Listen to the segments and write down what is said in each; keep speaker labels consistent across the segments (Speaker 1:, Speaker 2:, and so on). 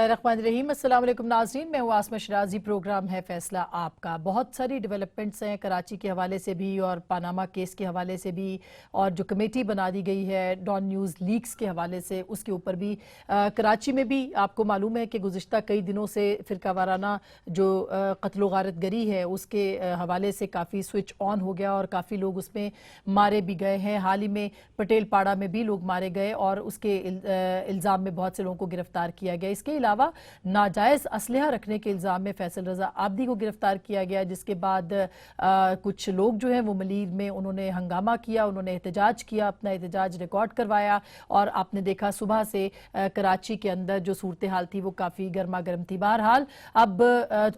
Speaker 1: बिस्मिल्लाहिर्रहमानिर्रहीम। अस्सलाम वालेकुम नाज़रीन, मैं हूँ आसमा शराजी। प्रोग्राम है फैसला आपका। बहुत सारी डेवलपमेंट्स हैं कराची के हवाले से भी और पानामा केस के हवाले से भी, और जो कमेटी बना दी गई है डॉन न्यूज़ लीक्स के हवाले से उसके ऊपर भी। कराची में भी आपको मालूम है कि गुज़िश्ता कई दिनों से फ़िरका वाराना जो कत्ल गारत गरी है उसके हवाले से काफ़ी स्विच ऑन हो गया और काफ़ी लोग उसमें मारे भी गए हैं। हाल ही में पटेल पाड़ा में भी लोग मारे गए और उसके इल्ज़ाम में बहुत से लोगों को गिरफ्तार किया गया। इसके अलावा नाजायज़ असलहा रखने के इल्ज़ाम में फैसल रजा आबदी को गिरफ्तार किया गया, जिसके बाद कुछ लोग जो हैं वो मलीर में उन्होंने हंगामा किया, उन्होंने एहतजाज किया, अपना एहतजाज रिकॉर्ड करवाया और आपने देखा सुबह से कराची के अंदर जो सूरत हाल थी वो काफ़ी गर्मा गर्म थी। बहरहाल अब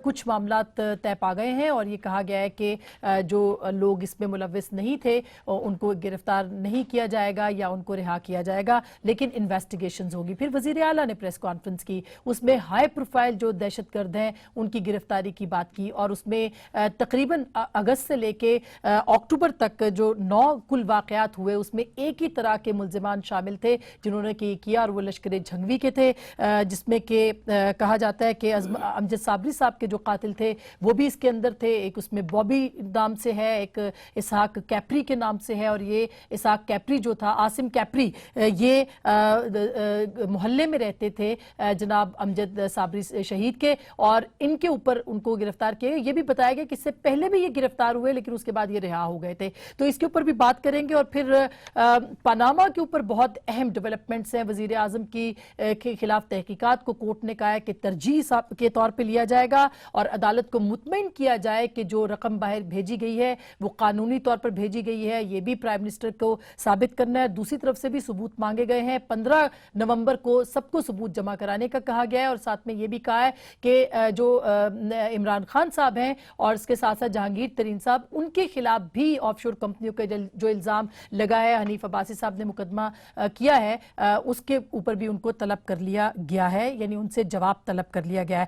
Speaker 1: कुछ मामला तय पा गए हैं और ये कहा गया है कि जो लोग इसमें मुलव्विस नहीं थे उनको गिरफ्तार नहीं किया जाएगा या उनको रिहा किया जाएगा, लेकिन इन्वेस्टिगेशंस होगी। फिर वज़ीर आला ने प्रेस कॉन्फ्रेंस की, उसमें हाई प्रोफाइल जो दहशतगर्द हैं उनकी गिरफ्तारी की बात की और उसमें तकरीबन अगस्त से लेके अक्टूबर तक जो 9 कुल वाक़यात हुए उसमें एक ही तरह के मुल्ज़िमान शामिल थे जिन्होंने किया और वो लश्कर झंगवी के थे, जिसमें कि कहा जाता है कि अमजद साबरी साहब के जो कातिल थे वो भी इसके अंदर थे। एक उसमें बॉबी नाम से है, एक इसहाक कैप्री के नाम से है और ये इसहाक कैप्री जो था, आसिम कैप्री, ये मोहल्ले में रहते थे जनाब अमजद साबरी शहीद के, और इनके ऊपर उनको गिरफ्तार किया। ये भी बताया गया कि इससे पहले भी ये गिरफ्तार हुए लेकिन उसके बाद ये रिहा हो गए थे। तो इसके ऊपर भी बात करेंगे और फिर पनामा के ऊपर बहुत अहम डेवलपमेंट्स हैं। वजीर आजम की के खिलाफ तहकीकात को कोर्ट ने कहा है कि तरजीह के तौर पर लिया जाएगा और अदालत को मुतमईन किया जाए कि जो रकम बाहर भेजी गई है वो कानूनी तौर पर भेजी गई है। ये भी प्राइम मिनिस्टर को साबित करना है। दूसरी तरफ से भी सबूत मांगे गए हैं। 15 नवंबर को सबको सबूत जमा कराने का कहा गया है और साथ में ये भी कहा है कि जो इमरान खान साहब हैं और इसके साथ साथ जहांगीर तरीन साहब, उनके खिलाफ भी ऑफशोर कंपनियों के जो इल्ज़ाम लगा है, हनीफ अब्बासी साहब ने मुकदमा किया है, उसके ऊपर भी उनको तलब कर लिया गया है, यानी उनसे जवाब तलब कर लिया गया है।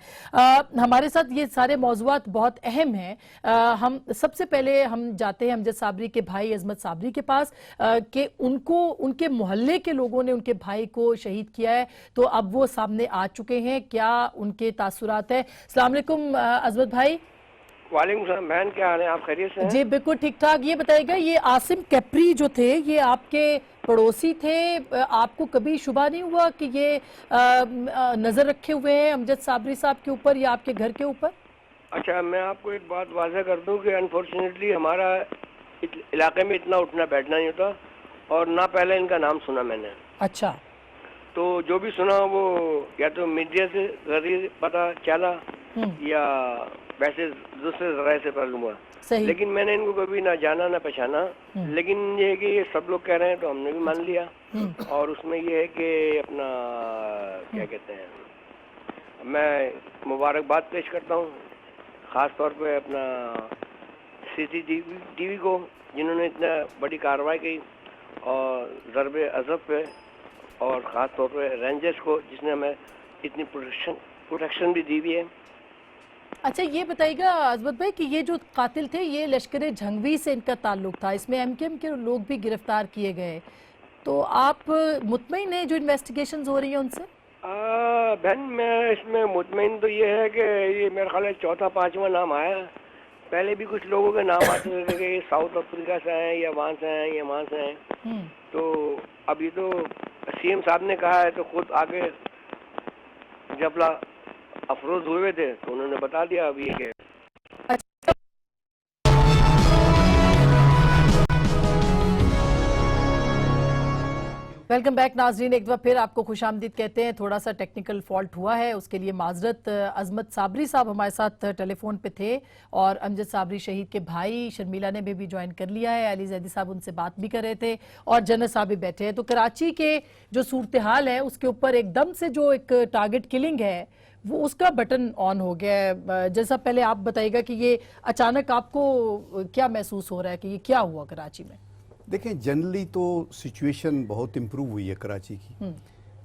Speaker 1: हमारे साथ ये सारे मौज़ूआत बहुत अहम हैं। हम सबसे पहले हम जाते हैं अमजद साबरी के भाई अजमत साबरी के पास कि उनको उनके मोहल्ले के लोगों ने उनके भाई को शहीद किया है, तो अब वो सामने आ चुके हैं, क्या उनके तासुरात है? अस्सलाम वालेकुम अजमत भाई।
Speaker 2: वालेकुम सलाम बहन, क्या हाल है? आप खैरियत से हैं?
Speaker 1: जी बिल्कुल ठीक ठाक। ये बताइएगा, ये आसिम कैप्री जो थे ये आपके पड़ोसी थे, आपको कभी शुबा नहीं हुआ कि ये नजर रखे हुए हैं अमजद साबरी साहब के ऊपर या आपके घर के ऊपर?
Speaker 2: अच्छा, मैं आपको एक बात वाज़ह कर दूं कि अनफॉर्चुनेटली हमारा इलाके में इतना उठना बैठना नहीं होता और ना पहले इनका नाम सुना मैंने।
Speaker 1: अच्छा।
Speaker 2: तो जो भी सुना वो या तो मीडिया से जरिए पता चला या वैसे दूसरे जराये से मालूम हुआ, लेकिन मैंने इनको कभी ना जाना ना पहचाना। लेकिन ये है कि ये सब लोग कह रहे हैं तो हमने भी मान लिया। और उसमें ये है कि अपना क्या कहते हैं, मैं मुबारकबाद पेश करता हूँ ख़ास तौर पे अपना CCTV को, जिन्होंने इतना बड़ी कार्रवाई की, और ज़रबे अज़ब पे, और ख़ास तौर पे रेंजर्स को जिसने हमें इतनी प्रोटेक्शन भी दी हुई है।
Speaker 1: अच्छा, ये बताइएगा अजमत भाई कि ये जो कातिल थे ये लश्कर झंगवी से इनका ताल्लुक था, इसमें MKM के लोग भी गिरफ्तार किए गए, तो आप मुतमईन हैं जो इन्वेस्टिगेशंस हो रही हैं उनसे?
Speaker 2: बहन, मैं इसमें मुतमईन तो ये है कि ये मेरा ख्याल है चौथा पांचवा नाम आया। पहले भी कुछ लोगों के नाम आते थे कि साउथ अफ्रीका से हैं या वहाँ से हैं या वहाँ से हैं। तो अभी तो CM साहब ने कहा है तो खुद आगे जब अफरोज हुए थे तो उन्होंने बता दिया अभी के।
Speaker 1: वेलकम बैक नाजरीन, एक बार फिर आपको खुशामदीद कहते हैं। थोड़ा सा टेक्निकल फॉल्ट हुआ है, उसके लिए माजरत। अजमत साबरी साहब हमारे साथ टेलीफोन पे थे और अमजद साबरी शहीद के भाई शर्मिला ने भी ज्वाइन कर लिया है। अली जैदी साहब उनसे बात भी कर रहे थे और जनरल साहब भी बैठे हैं। तो कराची के जो सूरत हाल है उसके ऊपर एकदम से जो एक टारगेट किलिंग है वो उसका बटन ऑन हो गया है। जैसा पहले आप बताइएगा कि ये अचानक आपको क्या महसूस हो रहा है कि ये क्या हुआ कराची में?
Speaker 3: देखें, जनरली तो सिचुएशन बहुत इम्प्रूव हुई है कराची की,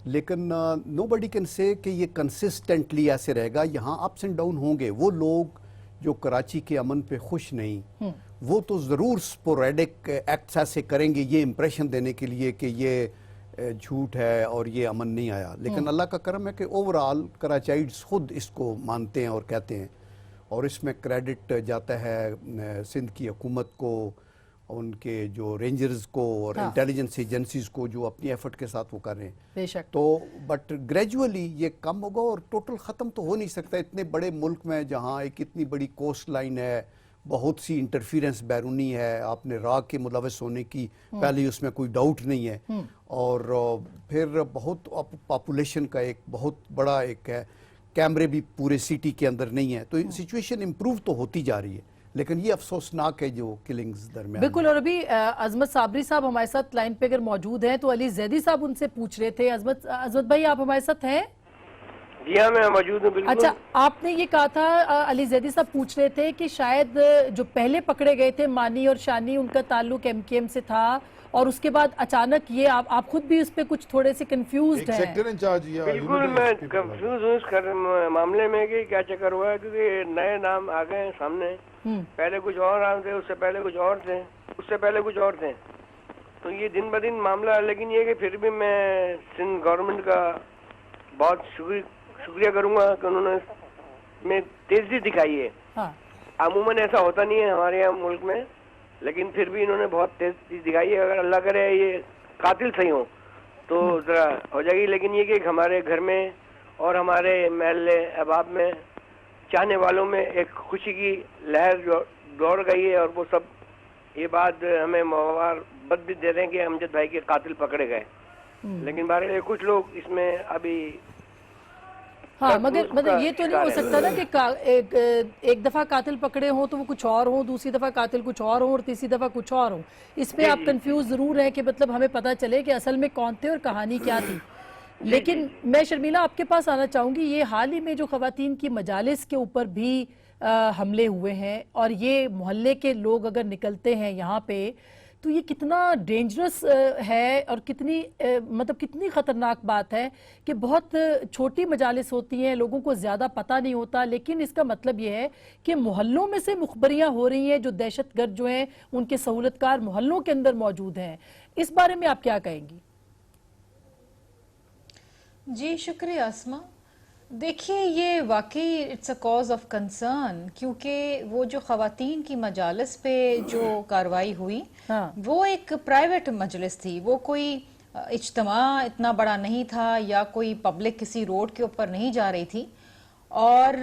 Speaker 3: लेकिन नो बडी कैन से कि ये कंसिस्टेंटली ऐसे रहेगा। यहाँ अप्स एंड डाउन होंगे। वो लोग जो कराची के अमन पे खुश नहीं, वो तो ज़रूर स्पोरेडिक एक्ट्स ऐसे करेंगे ये इम्प्रेशन देने के लिए कि ये झूठ है और ये अमन नहीं आया। लेकिन अल्लाह का करम है कि ओवरऑल कराचाइड्स खुद इसको मानते हैं और कहते हैं, और इसमें क्रेडिट जाता है सिंध की हुकूमत को, उनके जो रेंजर्स को और इंटेलिजेंस एजेंसीज को जो अपनी एफर्ट के साथ वो कर रहे हैं।
Speaker 1: बेशक।
Speaker 3: तो बट ग्रेजुअली ये कम होगा और टोटल ख़त्म तो हो नहीं सकता इतने बड़े मुल्क में जहाँ एक इतनी बड़ी कोस्ट लाइन है, बहुत सी इंटरफियरेंस बैरूनी है, आपने राग के मुलवस होने की पहले उसमें कोई डाउट नहीं है, और फिर बहुत पॉपुलेशन का एक बहुत बड़ा एक है, कैमरे भी पूरे सिटी के अंदर नहीं है, तो सिचुएशन इम्प्रूव तो होती जा रही है, लेकिन ये अफसोसनाक है जो किलिंग्स दरमियान।
Speaker 1: बिल्कुल। और अभी अजमत साबरी साहब हमारे साथ लाइन पे अगर मौजूद हैं तो अली जैदी साहब उनसे पूछ रहे थे। अजमत भाई आप हमारे साथ हैं?
Speaker 2: जी हाँ, मैं मौजूद हूँ। बिल्कुल।
Speaker 1: अच्छा, आपने ये कहा था, अली जैदी साहब पूछ रहे थे कि शायद जो पहले पकड़े गए थे मानी और शानी, उनका ताल्लुक एमकेएम से था, और उसके बाद अचानक ये आप खुद भी उस पर कुछ थोड़े से कंफ्यूज्ड हैं।
Speaker 2: बिल्कुल, मैं कंफ्यूज हूँ इस मामले में कि क्या चक्कर हुआ है, क्योंकि नए नाम आ गए हैं सामने। पहले कुछ और नाम थे, उससे पहले कुछ और थे, उससे पहले कुछ और थे, तो ये दिन ब दिन मामला। लेकिन ये कि फिर भी मैं सिंध गवर्नमेंट का बहुत शुक्रिया करूंगा कि उन्होंने में तेजी दिखाई है। अमूमन ऐसा होता नहीं है हमारे यहाँ मुल्क में, लेकिन फिर भी इन्होंने बहुत तेजी दिखाई है। अगर अल्लाह करे ये कातिल सही हो तो जरा हो जाएगी। लेकिन ये कि हमारे घर में और हमारे महल्ले अहबाब में चाहने वालों में एक खुशी की लहर जो दौड़ गई है, और वो सब ये बात हमें मुबारकबाद भी दे रहे हैं कि अमजद भाई के कातिल पकड़े गए। लेकिन बारे कुछ लोग इसमें अभी
Speaker 1: मगर ये तो नहीं हो सकता ना कि एक दफा कातिल पकड़े हो तो वो कुछ और हो, दूसरी दफा कातिल कुछ और हो, और तीसरी दफा कुछ और हो। इस पे आप कंफ्यूज जरूर है कि मतलब हमें पता चले कि असल में कौन थे और कहानी क्या थी। लेकिन मैं शर्मिला आपके पास आना चाहूंगी, ये हाल ही में जो खवातीन की मजालिस के ऊपर भी हमले हुए हैं, और ये मोहल्ले के लोग अगर निकलते हैं यहाँ पे, तो ये कितना डेंजरस है और कितनी मतलब कितनी ख़तरनाक बात है कि बहुत छोटी मजालिस होती हैं, लोगों को ज़्यादा पता नहीं होता, लेकिन इसका मतलब ये है कि मोहल्लों में से मुखबरियाँ हो रही हैं, जो दहशतगर्द जो हैं उनके सहूलतकार मोहल्लों के अंदर मौजूद हैं। इस बारे में आप क्या कहेंगी?
Speaker 4: जी शुक्रिया अस्मा। देखिए, ये वाकई it's a cause of concern, क्योंकि वो जो खवातीन की मजालिस पे जो कार्रवाई हुई, वो एक प्राइवेट मजलिस थी, वो कोई इज्तिमा इतना बड़ा नहीं था या कोई पब्लिक किसी रोड के ऊपर नहीं जा रही थी। और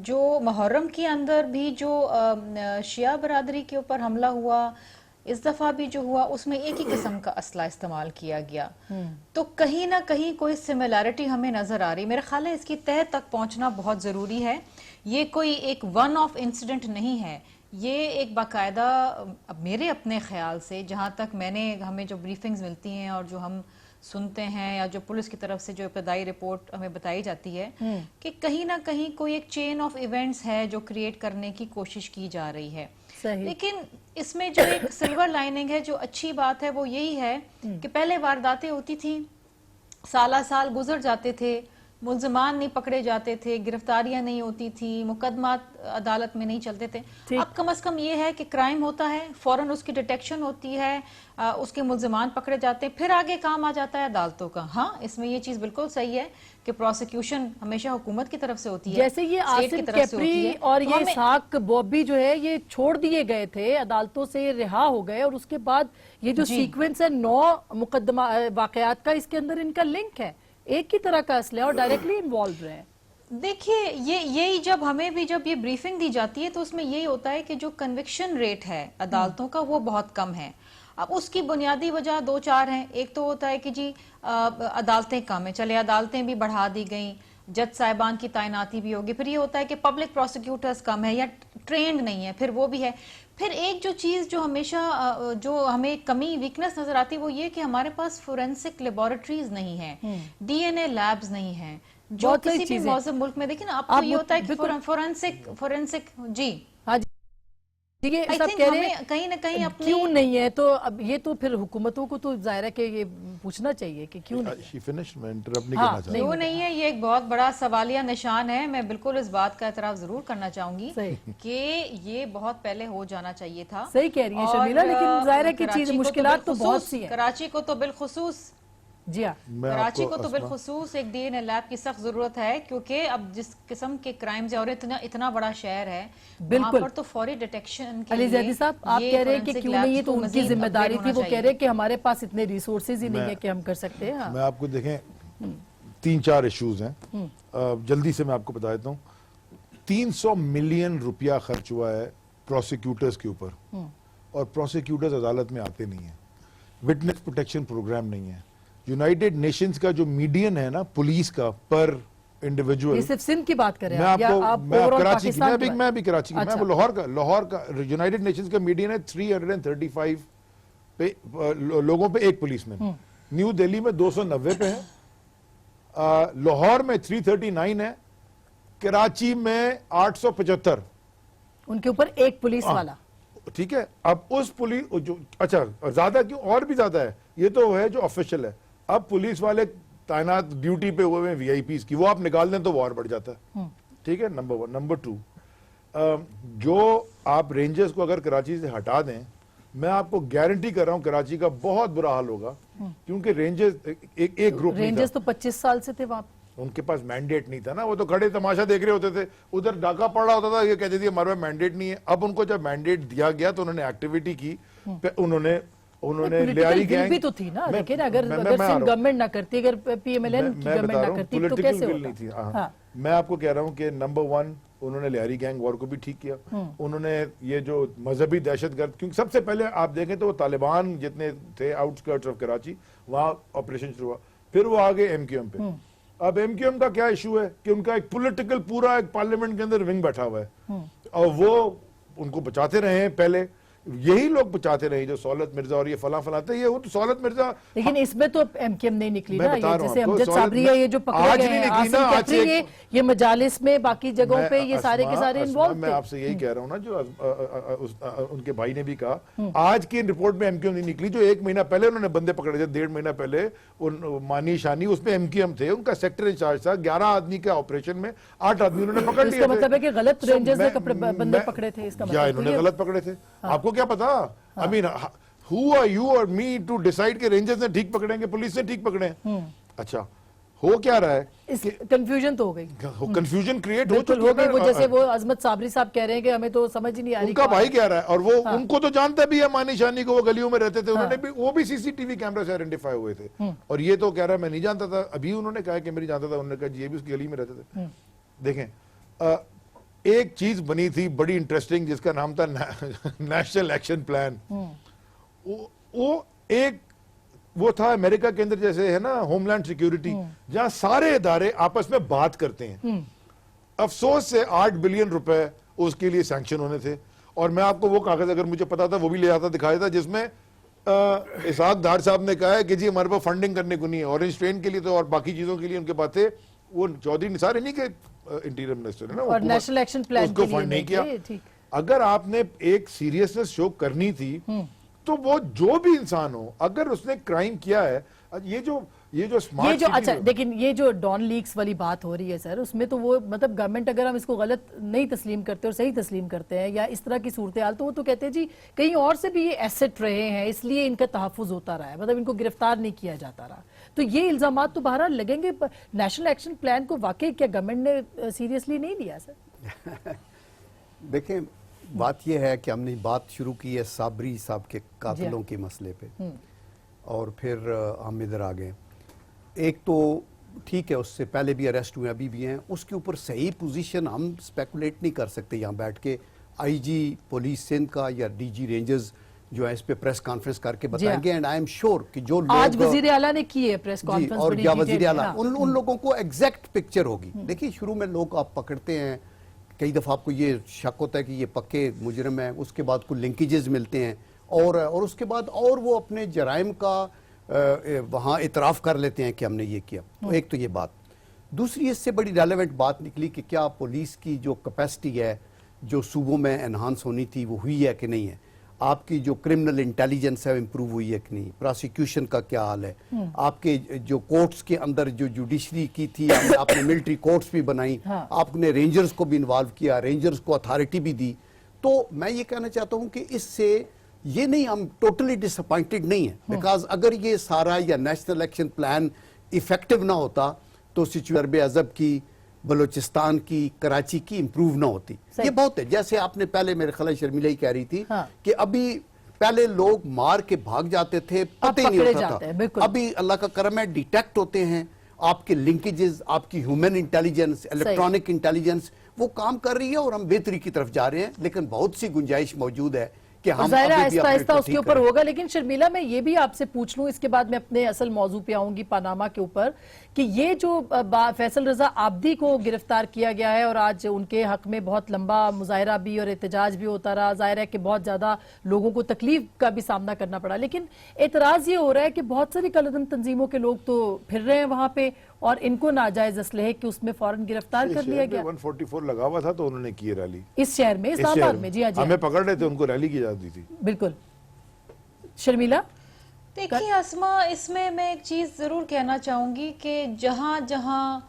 Speaker 4: जो मुहर्रम के अंदर भी जो शिया बरादरी के ऊपर हमला हुआ, इस दफा भी जो हुआ, उसमें एक ही किस्म का असला इस्तेमाल किया गया। तो कहीं ना कहीं कोई सिमिलैरिटी हमें नजर आ रही। मेरा ख्याल है इसकी तह तक पहुंचना बहुत जरूरी है। ये कोई एक वन ऑफ इंसिडेंट नहीं है, ये एक बाकायदा, मेरे अपने ख्याल से जहां तक हमें जो ब्रीफिंग्स मिलती हैं और जो हम सुनते हैं या जो पुलिस की तरफ से जो इब्तदाई रिपोर्ट हमें बताई जाती है, कि कहीं ना कहीं कोई एक चेन ऑफ इवेंट्स है जो क्रिएट करने की कोशिश की जा रही है। लेकिन इसमें जो एक सिल्वर लाइनिंग है, जो अच्छी बात है, वो यही है कि पहले वारदातें होती थी, साला साल गुजर जाते थे, मुल्ज़िमान नहीं पकड़े जाते थे, गिरफ्तारियां नहीं होती थी, मुकदमा अदालत में नहीं चलते थे। अब कम से कम ये है कि क्राइम होता है, फौरन उसकी डिटेक्शन होती है, उसके मुल्ज़िमान पकड़े जाते हैं, फिर आगे काम आ जाता है अदालतों का। हाँ, इसमें ये चीज बिल्कुल सही है कि प्रोसिक्यूशन हमेशा हुकूमत की तरफ से होती है,
Speaker 1: जैसे ये आसिम कैपरी और ये इसहाक बॉबी जो है, ये छोड़ दिए गए थे अदालतों से, ये रिहा हो गए, और उसके बाद ये जो सीक्वेंस है 9 मुकदमा वाकयात का, इसके अंदर इनका लिंक है, एक ही तरह का असला और डायरेक्टली इन्वॉल्व रहे।
Speaker 4: देखिए, यही जब ये ब्रीफिंग दी जाती है तो उसमें यही होता है कि जो कन्विक्शन रेट है अदालतों का, वो बहुत कम है। अब उसकी बुनियादी वजह 2-4 हैं। एक तो होता है कि जी अदालतें कम है, चले अदालतें भी बढ़ा दी गई, जज साहिबान की तैनाती भी होगी। फिर ये होता है कि पब्लिक प्रोसिक्यूटर्स कम है या ट्रेंड नहीं है, फिर वो भी है। फिर एक जो चीज जो हमेशा जो हमें कमी, वीकनेस नजर आती है, वो ये कि हमारे पास फोरेंसिक लेबोरेटरीज नहीं है, डीएनए लैब्स नहीं है, जो किसी भी मौजूद मुल्क में। देखिए ना, अब तो ये होता है कि फोरेंसिक जी, हाँ जी।
Speaker 1: ये
Speaker 4: I
Speaker 1: सब
Speaker 4: think
Speaker 1: कह रहे हैं
Speaker 4: हमें कहीं ना कहीं अपनी
Speaker 1: क्यों नहीं है, तो अब ये तो फिर हुकूमतों को तो जाहिर है कि ये पूछना चाहिए कि क्यों नहीं।
Speaker 5: She finished, मैं इंटरप्ट नहीं
Speaker 1: हाँ,
Speaker 5: करना चाहता।
Speaker 4: क्यों नहीं है, ये एक बहुत बड़ा सवालिया निशान है। मैं बिल्कुल इस बात का एतराफ जरूर करना चाहूंगी कि ये बहुत पहले हो जाना चाहिए था।
Speaker 1: सही कह रही है शर्मिला, लेकिन जाहिर है कि चीज मुश्किलात तो बहुत सी है।
Speaker 4: कराची को तो बिलखुसूस
Speaker 1: जी हाँ,
Speaker 4: कराची को तो बिलखुसूस एक डीएनए लैब की सख्त जरूरत है, क्योंकि अब जिस किस्म के क्राइम्स है और इतना बड़ा शहर है, वहाँ पर तो फौरी डिटेक्शन के
Speaker 1: अली ज़ैदी साहब आप कह रहे हैं कि क्यों नहीं है, तो उनकी जिम्मेदारी थी। वो कह रहे हैं कि हमारे पास इतने रिसोर्सेज ही नहीं है कि हम कर सकते हैं।
Speaker 5: मैं आपको देखें 3-4 इश्यूज हैं, जल्दी से मैं आपको बता देता हूँ। 300 मिलियन रुपया खर्च हुआ है प्रोसिक्यूटर्स के ऊपर, और प्रोसिक्यूटर्स अदालत में आते नहीं है। विटनेस प्रोटेक्शन प्रोग्राम नहीं है। यूनाइटेड नेशंस का जो मीडियन है ना पुलिस का पर इंडिविजुअल,
Speaker 1: ये सिर्फ सिंध की बात कर रहे हैं
Speaker 5: मैं
Speaker 1: आप, या
Speaker 5: आपको
Speaker 1: आप
Speaker 5: मैं
Speaker 1: overall
Speaker 5: कराची की,
Speaker 1: पाकिस्तान
Speaker 5: मैं भी कराची की,
Speaker 1: अच्छा।
Speaker 5: मैं लाहौर का यूनाइटेड नेशंस का मीडियन है 335 पे लोगों पे एक पुलिसमैन। न्यू दिल्ली में 290 पे है, लाहौर में 339 है, कराची में 875,
Speaker 1: उनके ऊपर एक पुलिस वाला।
Speaker 5: ठीक है। अब उस पुलिस जो अच्छा ज्यादा क्यों, और भी ज्यादा है, ये तो है जो ऑफिशियल है। अब पुलिस वाले तैनात ड्यूटी पे हुए हैं वीआईपीज की, वो आप निकाल दें तो वो और बढ़ जाता है। ठीक है, नंबर 1। नंबर 2, जो आप रेंजर्स को अगर कराची से हटा दें, मैं आपको गारंटी कर रहा हूं कराची का बहुत बुरा हाल होगा, क्योंकि रेंजर्स एक ग्रुप
Speaker 1: रेंजर्स तो 25 साल से थे वहां,
Speaker 5: उनके पास मैंडेट नहीं था ना, वो तो खड़े तमाशा देख रहे होते थे, उधर डाका पड़ रहा होता था, ये कहते थे हमारे पास मैंडेट नहीं है। अब उनको जब मैंडेट दिया गया तो उन्होंने एक्टिविटी की, उन्होंने लियारी गैंग
Speaker 1: भी तो थी ना। देखिए ना, अगर सिंध गवर्नमेंट ना करती, अगर पीएमएलएन की गवर्नमेंट ना करती तो कैसे होता।
Speaker 5: मैं आपको कह रहा हूं कि नंबर 1 उन्होंने लियारी गैंग वॉर को भी ठीक किया। उन्होंने ये जो मजहबी दहशतगर्द, क्योंकि सबसे पहले आप देखें तो वो तालिबान जितने थे आउटस्कर्ट्स ऑफ कराची, वहां ऑपरेशन शुरू हुआ, फिर वो आ गए एमक्यूएम पे। अब एमक्यूएम का क्या इशू है कि उनका एक पॉलिटिकल पूरा एक पार्लियामेंट के अंदर विंग बैठा हुआ है, और वो उनको बचाते रहे हैं। पहले यही लोग बचाते रहे जो सौलत मिर्जा और ये फला थे, ये वो तो सौलत मिर्जा,
Speaker 1: लेकिन इसमें तो एमकेएम नहीं निकली ना।
Speaker 5: मैं बता
Speaker 1: ये
Speaker 5: रहा हूं
Speaker 1: जैसे
Speaker 5: आपको,
Speaker 1: अमजद साबरी है, ये जो पकड़े
Speaker 5: आज
Speaker 1: गए
Speaker 5: नहीं
Speaker 1: हैं,
Speaker 5: निकली
Speaker 1: आसिम
Speaker 5: ना, आज
Speaker 1: कैफरी, ये मजालिस में बाकी जगहों पे ये सारे के सारे इन्वॉल्व थे।
Speaker 5: मैं आपसे यही कह रहा हूं ना, जो उनके भाई ने भी कहा, आज की रिपोर्ट में एमक्यूएम नहीं निकली। जो 1 महीना पहले उन्होंने बंदे पकड़े थे, 1.5 महीना पहले, उन मानी शानी, उसमें एमक्यूएम थे, उनका सेक्टर इंचार्ज था। 11 आदमी के ऑपरेशन में 8 आदमी उन्होंने पकड़ लिए।
Speaker 1: इसका मतलब है कि गलत रेंजर्स ने बंदे पकड़े थे, इसका मतलब
Speaker 5: इन्होंने गलत पकड़े थे। आपको क्या पता? I mean Who are you or me to decide कि रेंजर्स ने ठीक पकड़ेंगे, पुलिस ने ठीक पकड़े? अच्छा, हो क्या रहा है?
Speaker 1: कंफ्यूजन तो हो गई,
Speaker 5: कंफ्यूजन क्रिएट हो
Speaker 1: चुकी है। वो जैसे वो अजमत साबरी साहब कह रहे हैं कि हमें तो समझ ही नहीं आ रही
Speaker 5: उनका भाई कह रहा है, और वो उनको तो जानता भी है, मानी शानी को, वो गलियों में रहते थे, उन्होंने भी, वो भी सीसीटीवी कैमरा से आइडेंटिफाई हुए थे, और ये तो कह रहा है मैं नहीं जानता था। अभी उन्होंने कहा कि मैं नहीं जानता था, उन्होंने कहा ये भी उसकी गली में रहते थे। देखें, एक चीज बनी थी बड़ी इंटरेस्टिंग, जिसका नाम था नेशनल एक्शन प्लान। वो था अमेरिका के अंदर, जैसे है ना होमलैंड सिक्योरिटी, जहां सारे इदारे आपस में बात करते हैं। अफसोस से 8 बिलियन रुपए उसके लिए सैंक्शन होने थे, और मैं आपको वो कागज अगर मुझे पता था वो भी ले आता दिखाया था, जिसमें इसाक डार साहब ने कहा है कि जी हमारे पास फंडिंग करने को नहीं है, ऑरेंज ट्रेन के लिए तो और बाकी चीजों के लिए उनके पास थे। वो चौधरी निसार इन्हीं के इंटीरियर मिनिस्टर है ना,
Speaker 1: और नेशनल एक्शन प्लान
Speaker 5: उसको फंड नहीं किया। अगर आपने एक सीरियसनेस शो करनी थी, तो वो जो भी इंसान हो, अगर उसने क्राइम किया है, ये जो स्मार्ट,
Speaker 1: अच्छा, लेकिन ये जो डॉन लीक्स वाली बात हो रही है सर, उसमें तो वो मतलब गवर्नमेंट अगर हम इसको गलत नहीं तस्लीम करते और सही तस्लीम करते हैं, या इस तरह की सूरत हाल, तो वो तो कहते हैं जी कहीं और से भी ये एसेट रहे हैं, इसलिए इनका तहफ़्फ़ुज़ होता रहा है, मतलब इनको गिरफ्तार नहीं किया जाता रहा। तो ये इल्जामात तो बहरहाल लगेंगे। नेशनल एक्शन प्लान को वाकई क्या गवर्नमेंट ने सीरियसली नहीं लिया सर?
Speaker 3: देखें, बात यह है कि हमने बात शुरू की है साबरी साहब के कातिलों के मसले पे, और फिर हम इधर आ गए। एक तो ठीक है, उससे पहले भी अरेस्ट हुए, अभी भी हैं, उसके ऊपर सही पोजीशन हम स्पेकुलेट नहीं कर सकते यहाँ बैठ के। आईजी पुलिस सिंध का या डीजी रेंजर्स जो है इस पे प्रेस कॉन्फ्रेंस करके बताएंगे, एंड आई एम श्योर कि जो लोग
Speaker 1: आज वजीर आला ने की है प्रेस कॉन्फ्रेंस,
Speaker 3: और क्या वजीर आला, उन लोगों को एग्जैक्ट पिक्चर होगी। देखिए, शुरू में लोग आप पकड़ते हैं, कई दफ़ा आपको ये शक होता है कि ये पक्के मुजरिम है, उसके बाद कुछ लिंकेजेस मिलते हैं, और उसके बाद और वो अपने जराइम का वहाँ इतराफ़ कर लेते हैं कि हमने ये किया। तो एक तो ये बात। दूसरी इससे बड़ी रेलेवेंट बात निकली कि क्या पुलिस की जो कैपेसिटी है, जो सूबों में एनहांस होनी थी वो हुई है कि नहीं है, आपकी जो क्रिमिनल इंटेलिजेंस है इम्प्रूव हुई है कि नहीं, प्रोसिक्यूशन का क्या हाल है, आपके जो कोर्ट्स के अंदर जो जुडिशरी की थी आपने मिलिट्री कोर्ट्स भी बनाई, आपने रेंजर्स को भी इन्वॉल्व किया, रेंजर्स को अथॉरिटी भी दी। तो मैं ये कहना चाहता हूँ कि इससे ये नहीं, हम टोटली डिसअपॉइंटेड नहीं है, बिकॉज अगर ये सारा या नेशनल एक्शन प्लान इफेक्टिव ना होता तो सिचुएशन अजब की, बलूचिस्तान की, कराची की इंप्रूव ना होती। ये बहुत है, जैसे आपने पहले मेरे ख्याल शर्मिला ही कह रही थी कि अभी पहले लोग मार के भाग जाते थे, पता ही नहीं होता था, अभी अल्लाह का करम है डिटेक्ट होते हैं, आपके लिंकेजेस, आपकी ह्यूमन इंटेलिजेंस, इलेक्ट्रॉनिक इंटेलिजेंस वो काम कर रही है और हम बेहतरी की तरफ जा रहे हैं, लेकिन बहुत सी गुंजाइश मौजूद है कि हम
Speaker 1: आहिस्ता आहिस्ता उसके ऊपर होगा। लेकिन शर्मिला मैं ये भी आपसे पूछ लूं, इसके बाद मैं अपने असल मौजू पे आऊंगी पनामा के ऊपर, कि ये जो फैसल रजा आब्दी को गिरफ्तार किया गया है और आज उनके हक में बहुत लंबा मुजाहरा भी और एहतजाज भी होता रहा, जाहिर है कि बहुत ज्यादा लोगों को तकलीफ का भी सामना करना पड़ा, लेकिन एतराज ये हो रहा है कि बहुत सारी कलदम तंजीमों के लोग तो फिर रहे हैं वहां पे और इनको नाजायज असलहे कि उसमें फौरन गिरफ्तार कर लिया गया।
Speaker 5: 144 लगा हुआ था तो उन्होंने की रैली
Speaker 1: इस शहर में, इस्लामाबाद में। जी हाँ,
Speaker 5: हमें पकड़ रहे थे, उनको रैली की जाती थी।
Speaker 1: बिल्कुल। शर्मिला
Speaker 4: देखिए आसमा, इसमें मैं एक चीज जरूर कहना चाहूंगी कि जहां जहां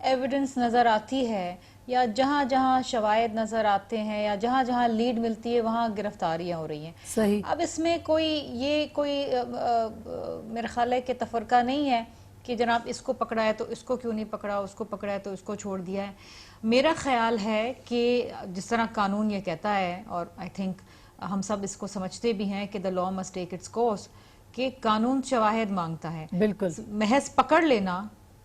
Speaker 4: एविडेंस नजर आती है या जहां जहां शवायद नजर आते हैं या जहां जहां लीड मिलती है वहां गिरफ्तारियां हो रही हैं।
Speaker 1: सही।
Speaker 4: अब इसमें कोई मेरे ख्याल है कि तफरका नहीं है कि जनाब इसको पकड़ा है तो इसको क्यों नहीं पकड़ा, उसको पकड़ा है तो इसको छोड़ दिया है। मेरा ख्याल है कि जिस तरह कानून ये कहता है, और आई थिंक हम सब इसको समझते भी हैं कि the law must take its course, कि कानून शवाहिद मांगता है।
Speaker 1: बिल्कुल।
Speaker 4: महज पकड़ लेना,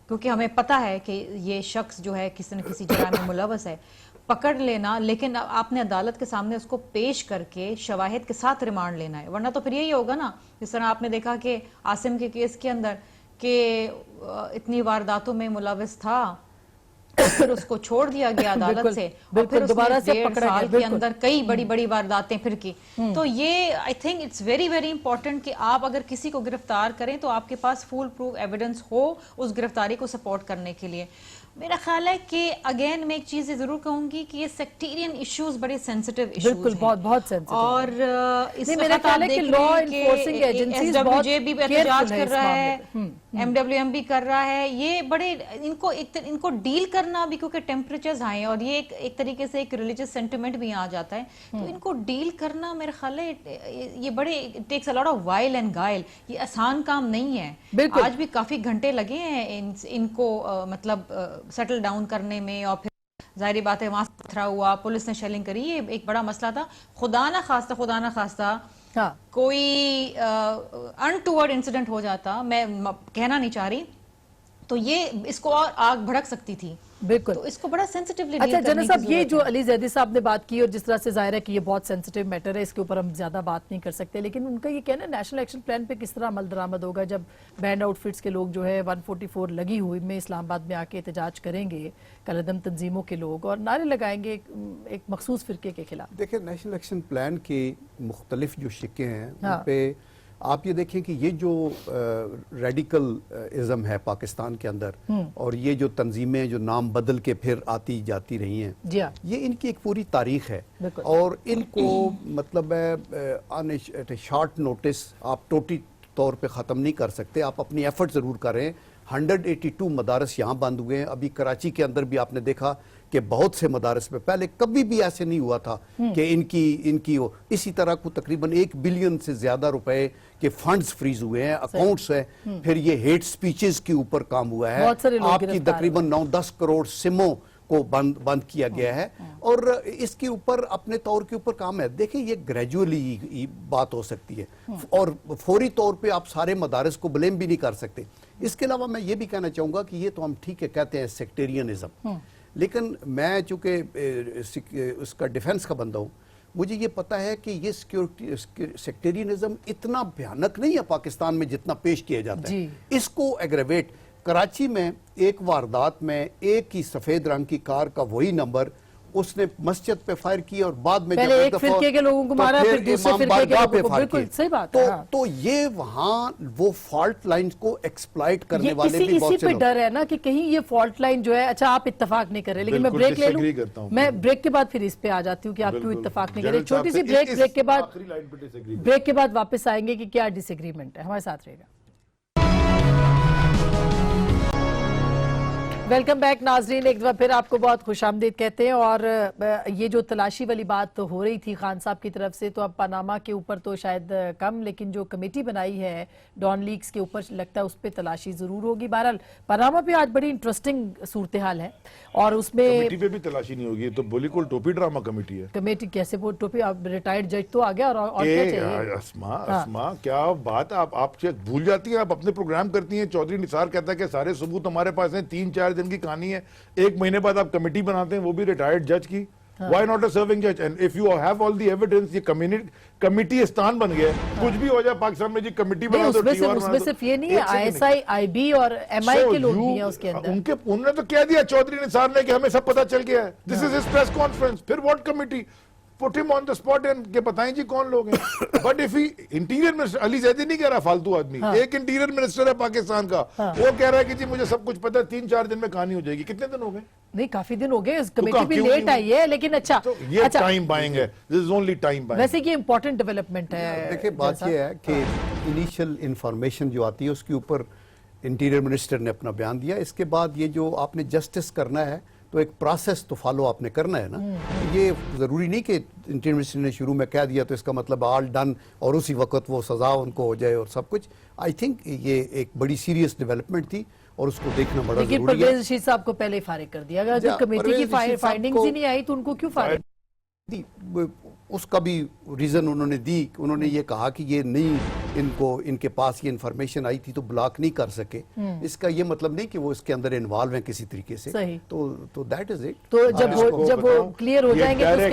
Speaker 4: क्योंकि हमें पता है कि ये शख्स जो है किसी न किसी जराम में मुलवस है, पकड़ लेना, लेकिन आपने अदालत के सामने उसको पेश करके शवाहिद के साथ रिमांड लेना है, वरना तो फिर यही होगा ना, जिस तरह आपने देखा कि आसिम के केस के अंदर कि इतनी वारदातों में मुलविस था, फिर उसको छोड़ दिया गया अदालत से, और फिर दोबारा से 1.5 साल के अंदर कई बड़ी बड़ी वारदातें फिर की। तो ये I think it's very very important कि आप अगर किसी को गिरफ्तार करें तो आपके पास फुल प्रूफ एविडेंस हो उस गिरफ्तारी को सपोर्ट करने के लिए। मेरा ख्याल है कि अगेन मैं एक चीज जरूर कहूंगी कि ये सेक्टेरियन इश्यूज बड़े सेंसिटिव इश्यूज
Speaker 1: बिल्कुल हैं। बहुत सेंसिटिव।
Speaker 4: और इस
Speaker 1: मेरा ख्याल है कि लॉ एनफोर्सिंग एजेंसीज बहुत
Speaker 4: भी एहतजाज कर रहा है, MWM भी कर रहा है, ये बड़े इनको डील करना भी, क्योंकि टेम्परेचर्स हाई और ये एक तरीके से एक रिलीजियस सेंटिमेंट भी आ जाता है, तो इनको डील करना मेरे ख्याल है ये बड़े takes a lot of wile and guile, ये आसान काम नहीं है। आज भी काफी घंटे लगे हैं इनको मतलब सेटल डाउन करने में, और फिर जाहिर बात है वहां पथरा हुआ, पुलिस ने शेलिंग करी, ये एक बड़ा मसला था। खुदा ना खास्ता हाँ। कोई अनटूवर्ड इंसिडेंट हो जाता, मैं कहना नहीं चाह रही, तो ये इसको और आग भड़क सकती थी। बिल्कुल। तो इसको बड़ा सेंसिटिवली
Speaker 1: अच्छा जनरल साहब, ये जो अली जैदी साहब ने बात की और जिस तरह से जाहिर है कि ये बहुत सेंसिटिव मैटर है, इसके ऊपर हम ज्यादा बात नहीं कर सकते, लेकिन उनका ये कहना नेशनल एक्शन प्लान पे किस तरह अमल दरामद होगा जब बैंड आउटफिट्स के लोग जो है 144 लगी हुई में इस्लामाबाद में आके एहतजाज करेंगे, कलदम तंजीमों के लोग, और नारे लगाएंगे एक मखसूस फिरके के खिलाफ।
Speaker 3: देखिए, नेशनल एक्शन प्लान के मुख्तलिफ जो शिक्के हैं उन पे आप ये देखें कि ये जो रेडिकल इज़म है पाकिस्तान के अंदर, और ये जो तंजीमें जो नाम बदल के फिर आती जाती रही हैं, ये इनकी एक पूरी तारीख है, और इनको मतलब ऑन शॉर्ट नोटिस आप टोटली तौर पे ख़त्म नहीं कर सकते। आप अपनी एफर्ट ज़रूर करें। 182 मदारस यहाँ बंद हुए हैं। अभी कराची के अंदर भी आपने देखा कि बहुत से मदारस में पहले कभी भी ऐसे नहीं हुआ था कि इनकी इसी तरह को तकरीबन 1 बिलियन से ज्यादा रुपए के फंड्स फ्रीज हुए हैं, अकाउंट्स हैं। फिर ये हेट स्पीचेस के ऊपर काम हुआ है, आपकी तकरीबन 9-10 करोड़ सिमों को बंद किया गया है, और इसके ऊपर अपने तौर के ऊपर काम है। देखिए, ये ग्रेजुअली बात हो सकती है और फौरी तौर पे आप सारे मदारस को ब्लेम भी नहीं कर सकते। इसके अलावा मैं ये भी कहना चाहूंगा कि ये तो हम ठीक है कहते हैं सेक्टेरियनिज्म, लेकिन मैं चूंकि उसका डिफेंस का बंदा हूं, मुझे ये पता है कि ये सेक्टेरियनिज्म इतना भयानक नहीं है पाकिस्तान में जितना पेश किया जाता है। इसको एग्रेवेट, कराची में एक वारदात में एक ही सफेद रंग की कार का वही नंबर उसने मस्जिद पे फायर की और बाद में
Speaker 1: पहले एक फिरके के लोगों को मारा, फिर दूसरे फिरके के लोगों को, बिल्कुल सही बात है।
Speaker 3: तो ये वहां वो फॉल्ट लाइंस को एक्सप्लॉइट करने वाले भी बहुत
Speaker 1: इसी पे डर है ना कि कहीं ये फॉल्ट लाइन जो है, अच्छा आप इत्तेफाक नहीं कर रहे, लेकिन मैं ब्रेक ले लूं, मैं ब्रेक के बाद फिर इस पे आ जाती हूँ कि आप क्यों इत्तेफाक नहीं कर रहे। छोटी सी ब्रेक के बाद वापस आएंगे कि क्या डिसएग्रीमेंट है। हमारे साथ रहेगा। वेलकम बैक नाजरीन, एक दफा फिर आपको बहुत खुशामदीद कहते हैं। और ये जो तलाशी वाली बात हो रही थी खान साहब की तरफ से, तो अब पनामा के ऊपर तो शायद कम, लेकिन जो कमेटी बनाई है डॉन लीक्स के ऊपर, लगता है उस पर तलाशी जरूर होगी। बहरहाल पनामा पे आज बड़ी इंटरेस्टिंग सूरत हाल है और उसमें
Speaker 5: कमेटी पे भी तलाशी नहीं होगी, तो बिल्कुल टोपी ड्रामा कमेटी है।
Speaker 1: कमेटी कैसे वो टोपी, अब रिटायर्ड जज तो आ गया और क्या चाहिए।
Speaker 5: अस्मा क्या बात आप भूल जाती है, आप अपने प्रोग्राम करती हैं। चौधरी निसार कहता है कि सारे सबूत हमारे पास हैं, 3-4 दिन की कहानी है, 1 महीने बाद आप कमेटी बनाते हैं, वो भी रिटायर्ड जज की। Why not a serving judge? And if you have all the evidence, ये कमेटी स्थान बन गया, कुछ भी हो जाए पाकिस्तान में जी कमिटी बना दो।
Speaker 1: उसमें सिर्फ ये नहीं है, ISI, IB और MI के लोग भी हैं उसके अंदर।
Speaker 5: उन्होंने तो कह दिया चौधरी निसार ने कि हमें सब पता चल गया है, this is his press conference. फिर what committee, put him on the spot and के बताएं जी कौन लोग हैं। But if he interior minister, Ali Zaidi नहीं कह रहा फालतू आदमी, एक इंटीरियर मिनिस्टर है पाकिस्तान का, वो कह रहा है कि जी मुझे सब कुछ पता है, 3-4 दिन में कहानी हो जाएगी। कितने दिन हो गए?
Speaker 1: नहीं, काफी दिन हो गए, कमेटी भी लेट आई है, लेकिन अच्छा
Speaker 5: तो ये टाइम बाइंग है, this is only time buying.
Speaker 1: वैसे ये इंपॉर्टेंट डेवलपमेंट है।
Speaker 3: देखिए बात ये है कि इनिशियल इंफॉर्मेशन जो आती है उसके ऊपर इंटीरियर मिनिस्टर ने अपना बयान दिया। इसके बाद ये जो आपने जस्टिस करना है तो एक प्रोसेस तो फॉलो आपने करना है ना। ये जरूरी नहीं कि इंटीरियर मिनिस्टर ने शुरू में कह दिया तो इसका मतलब ऑल डन और उसी वक्त वो सजा उनको हो जाए और सब कुछ। आई थिंक ये एक बड़ी सीरियस डेवलपमेंट थी और उसको देखना बड़ा जरूरी है।
Speaker 1: लेकिन परवेज रशीद साहब को पहले ही फारिग कर दिया। अगर जब कमेटी की फाइंडिंग्स ही नहीं आई तो उनको क्यों फारिग?
Speaker 3: उसका भी रीजन उन्होंने दी। उन्होंने ये कहा कि ये नहीं, इनके पास ये इन्फॉर्मेशन आई थी तो ब्लॉक नहीं कर सके। इसका ये मतलब नहीं कि वो इसके अंदर इन्वॉल्व हैं किसी तरीके से। तो दैट इज इट।
Speaker 1: तो जब वो क्लियर हो जाएंगे तो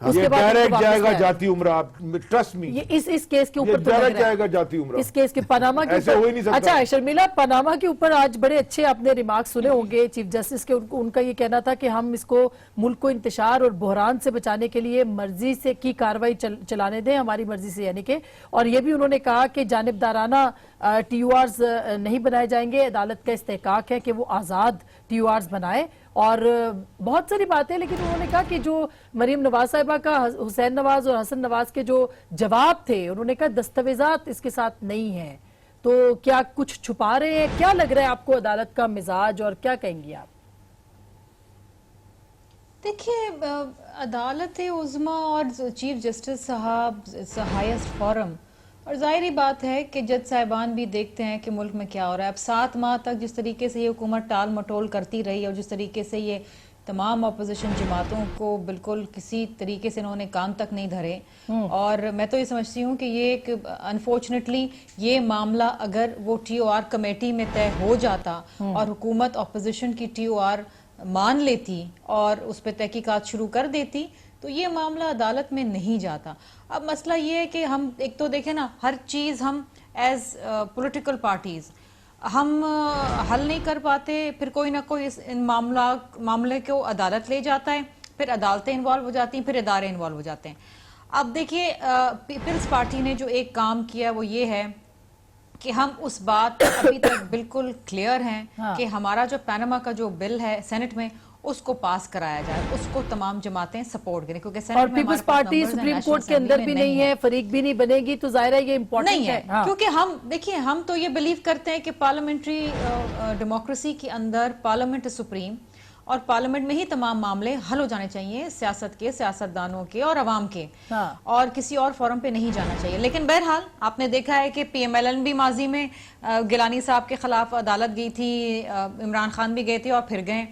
Speaker 1: उसके बाद
Speaker 5: जाएगा जाती उम्र। आप ट्रस्ट मी,
Speaker 1: ये इस केस के ऊपर तो
Speaker 5: जाएगा जाती उम्र।
Speaker 1: इस केस के पनामा के ऊपर। अच्छा शर्मिला, पनामा के ऊपर आज बड़े अच्छे आपने रिमार्क सुने होंगे चीफ जस्टिस के। उनका ये कहना था कि हम इसको मुल्क को इंतशार और बहरान से बचाने के लिए मर्जी से की कार्रवाई चलाने दें, हमारी मर्जी से यानी कि। और ये भी उन्होंने कहा कि जानिबदाराना TURs नहीं बनाए जाएंगे, अदालत का इस्तेहकाक है कि वो आज़ाद TURs बनाए। और बहुत सारी बातें, लेकिन उन्होंने कहा कि जो मरीम नवाज साहिबा का हुसैन नवाज और हसन नवाज के जो जवाब थे, उन्होंने कहा दस्तावेजात इसके साथ नहीं है। तो क्या कुछ छुपा रहे हैं? क्या लग रहा है आपको अदालत का मिजाज, और क्या कहेंगी आप?
Speaker 4: देखिए, अदालत उज़्मा और चीफ जस्टिस साहब हाईएस्ट फोरम, और जाहिर बात है कि जज साहिबान भी देखते हैं कि मुल्क में क्या हो रहा है। अब 7 माह तक जिस तरीके से ये हुकूमत टाल मटोल करती रही और जिस तरीके से ये तमाम अपोजिशन जमातों को बिल्कुल किसी तरीके से इन्होंने काम तक नहीं धरे, और मैं तो ये समझती हूँ कि ये एक अनफॉर्चुनेटली ये मामला अगर वो TOR कमेटी में तय हो जाता और हुकूमत अपोजिशन की TOR मान लेती और उस पर तहकीकात शुरू कर देती तो ये मामला अदालत में नहीं जाता। अब मसला ये है कि हम एक तो देखें ना, हर चीज़ हम एज पॉलिटिकल पार्टीज हम हल नहीं कर पाते, फिर कोई ना कोई इस मामले को अदालत ले जाता है, फिर अदालतें इन्वॉल्व हो जाती हैं, फिर इदारे इन्वॉल्व हो जाते हैं। अब देखिए, पीपल्स पार्टी ने जो एक काम किया वो ये है कि हम उस बात अभी तक बिल्कुल क्लियर हैं कि हमारा जो पनामा का जो बिल है सेनेट में उसको पास कराया जाए, उसको तमाम जमातें सपोर्ट करें, क्योंकि
Speaker 1: और पीपल्स पार्टी सुप्रीम कोर्ट के अंदर भी नहीं है, फरीक भी नहीं बनेगी, तो जाहिर है ये इम्पोर्टेंट
Speaker 4: नहीं है। क्योंकि हम देखिए, हम तो ये बिलीव करते हैं कि पार्लियामेंट्री डेमोक्रेसी के अंदर पार्लियामेंट सुप्रीम और पार्लियामेंट में ही तमाम मामले हल हो जाने चाहिए, सियासत के, सियासतदानों के और अवाम के, और किसी और फोरम पे नहीं जाना चाहिए। लेकिन बहरहाल आपने देखा है कि PMLN भी माजी में गिलानी साहब के खिलाफ अदालत गई थी, इमरान खान भी गए थे और फिर गए।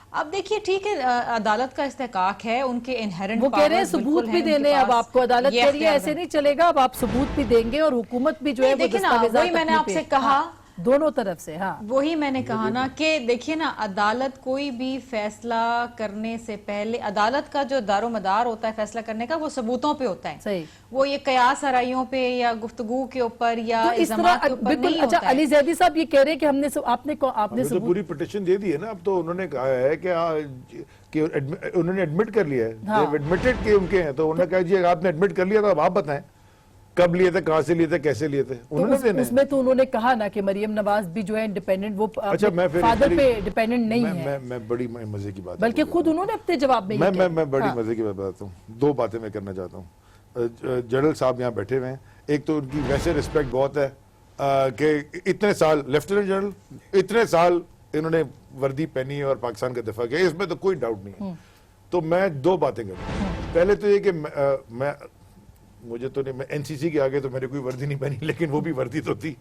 Speaker 4: अब देखिए, ठीक है, अदालत का इस्तेहकाक है, उनके इनहेरेंट
Speaker 1: वो कह रहे हैं सबूत भी देने। अब आपको अदालत कह रही है ऐसे नहीं चलेगा, अब आप सबूत भी देंगे और हुकूमत भी जो है वो
Speaker 4: देखिए ना, वही मैंने आपसे कहा
Speaker 1: दोनों तरफ से। हाँ,
Speaker 4: वही मैंने कहा ना कि देखिए ना, अदालत कोई भी फैसला करने से पहले, अदालत का जो दारोमदार होता है फैसला करने का, वो सबूतों पे होता है।
Speaker 1: सही।
Speaker 4: वो ये कयास आराइयों पे या गुफ्तगू के ऊपर या
Speaker 1: तो इस तरह
Speaker 4: के ऊपर
Speaker 1: बिल्कुल।
Speaker 4: नहीं
Speaker 1: अच्छा,
Speaker 4: होता है।
Speaker 1: अली जैदी साहब ये कह रहे हैं कि हमने आपने
Speaker 5: तो पूरी पिटिशन दे दी है ना। अब तो उन्होंने कहा है कि उन्होंने एडमिट कर लिया है।
Speaker 1: हाँ।
Speaker 5: एडमिटेड के उनके हैं, तो उन्होंने कहा जी आपने एडमिट कर लिया तो अब आप बताएं कब लिए थे, कहां से लिए थे, कैसे लिए थे।
Speaker 1: तो उसमें तो उन्होंने कहा ना कि मरियम नवाज भी जो है इंडिपेंडेंट, वो
Speaker 5: अच्छा, मैं फिर
Speaker 1: फादर पे डिपेंडेंट नहीं है।
Speaker 5: मैं बड़ी मजे की बात,
Speaker 1: बल्कि खुद उन्होंने अपने जवाब में
Speaker 5: मैं बड़ी मजे की बात बताता हूँ। दो बातें मैं करना चाहता हूँ। जनरल साहब यहाँ बैठे हुए हैं, एक तो उनकी वैसे रिस्पेक्ट बहुत है कि इतने साल लेफ्टिनेंट जनरल, इतने साल इन्होंने वर्दी पहनी है और पाकिस्तान का दिफा किया, इसमें तो कोई डाउट नहीं है। तो मैं दो बातें करूँ। पहले तो ये कि मैं मुझे तो नहीं, मैं एनसीसी के आगे तो मेरे कोई वर्दी नहीं बनी, लेकिन वो भी वर्दी तो थी।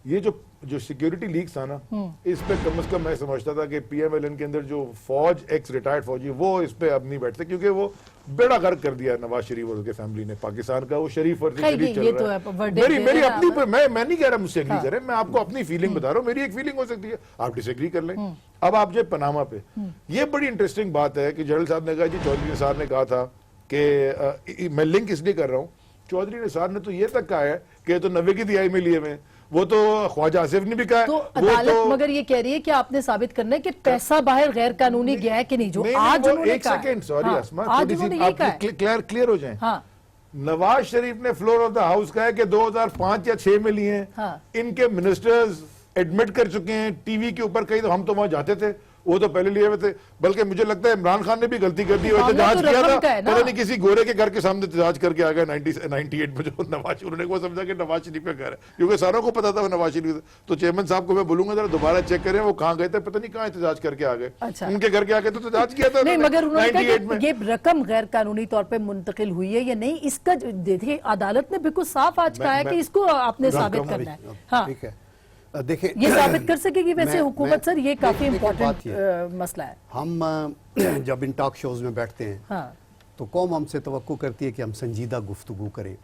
Speaker 5: ये जो सिक्योरिटी लीक्स था ना, इस पे कम से कम मैं समझता था कि पीएमएलएन के अंदर जो फौज, एक्स रिटायर्ड फौजी, वो इस पे अब नहीं बैठते, क्योंकि वो बेड़ा गर्क कर दिया नवाज शरीफ और उसके फैमिली ने पाकिस्तान का। वो शरीफ और शरीफ चल रहा है। मेरी अपनी, मैं नहीं कह रहा मुझसे एग्री करें, मैं आपको अपनी फीलिंग बता रहा हूँ। मेरी एक फीलिंग हो सकती है, आप डिसएग्री कर लें। अब आप जो पनामा पे, ये बड़ी इंटरेस्टिंग बात है कि जनरल साहब ने कहा जी चौधरी निसार ने कहा था कि मैं लिंक इसलिए कर रहा हूँ, चौधरी निसार ने तो ये तक कहा है कि तो 90 की दिहाई में लिए हुए, वो तो ख्वाजा आसिफ ने भी कहा।
Speaker 1: तो अदालत मगर ये कह रही है कि आपने साबित करना है कि पैसा बाहर गैर कानूनी गया है कि नहीं, जो आज उन्होंने कहा।
Speaker 5: एक सेकंड, सॉरी आसमा,
Speaker 1: आज उन्होंने ये कहा है।
Speaker 5: क्लियर हो जाए।
Speaker 1: हाँ।
Speaker 5: नवाज शरीफ ने फ्लोर ऑफ द हाउस कहा है कि 2005 या 6 में लिए हैं।
Speaker 1: हाँ।
Speaker 5: इनके मिनिस्टर्स एडमिट कर चुके हैं टीवी के ऊपर, कहीं तो हम तो वहां जाते थे, वो तो पहले लिए हुए थे। बल्कि मुझे लगता है इमरान खान ने भी गलती कर दी, एहतजाज किया था, पता नहीं किसी गोरे के घर के सामने एहतजाज करके आ गया 98 में, जो नवाज, उन्होंने वो समझा कि नवाज शरीफ का घर है, क्योंकि सारों को पता था वो नवाज शरीफ। तो चेयरमैन साहब को मैं बोलूंगा जरा दोबारा चेक करें वो कहाँ गए थे, पता नहीं कहाँ एहतजाज करके आ गए।
Speaker 1: अच्छा।
Speaker 5: उनके घर के आगे तो एहतजाज किया था
Speaker 1: नहीं, मगर उन्होंने कहा कि
Speaker 5: ये
Speaker 1: रकम गैर कानूनी तौर पे मुंतकिल हुई है या नहीं, इसका देखिए अदालत ने बिल्कुल साफ आज कहा है कि इसको आपने साबित करना है। हाँ,
Speaker 3: ठीक है। देखिए,
Speaker 1: ये साबित कर सकेगी वैसे हुकूमत सर, ये काफी इम्पोर्टेंट मसला है।
Speaker 3: हम जब इन टॉक शोज में बैठते हैं,
Speaker 1: हाँ,
Speaker 3: तो कौम हमसे तवक्को करती है कि हम संजीदा गुफ्तगू करें।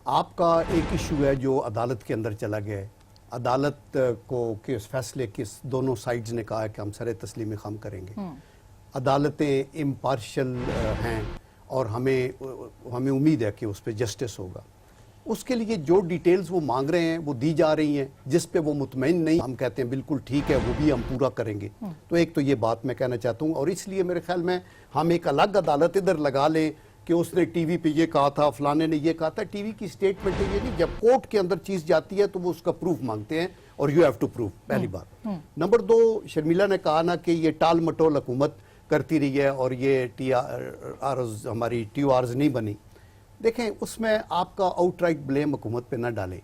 Speaker 3: आपका एक इशू है जो अदालत के अंदर चला गया है, अदालत को के फैसले किस दोनों साइड्स ने कहा है कि हम सरे तस्लीम खम करेंगे। अदालतें इम्पार्शल हैं और हमें उम्मीद है कि उस पर जस्टिस होगा। उसके लिए जो डिटेल्स वो मांग रहे हैं वो दी जा रही हैं, जिस पे वो मुतमईन नहीं, हम कहते हैं बिल्कुल ठीक है, वो भी हम पूरा करेंगे। तो एक तो ये बात मैं कहना चाहता हूँ, और इसलिए मेरे ख्याल में हम एक अलग अदालत इधर लगा लें कि उसने टीवी पे ये कहा था, फलाने ने ये कहा था। टीवी की स्टेटमेंट है ये नहीं, जब कोर्ट के अंदर चीज जाती है तो वो उसका प्रूफ मांगते हैं और यू हैव टू प्रूव, पहली बात। नंबर 2, शर्मिला ने कहा ना कि ये टाल मटोल हुकूमत करती रही है और ये हमारी TORs नहीं बनी। देखें, उसमें आपका आउटराइट ब्लेम हुकूमत पे ना डालें।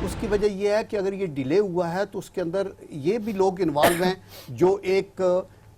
Speaker 3: उसकी वजह यह है कि अगर ये डिले हुआ है तो उसके अंदर ये भी लोग इन्वॉल्व हैं जो एक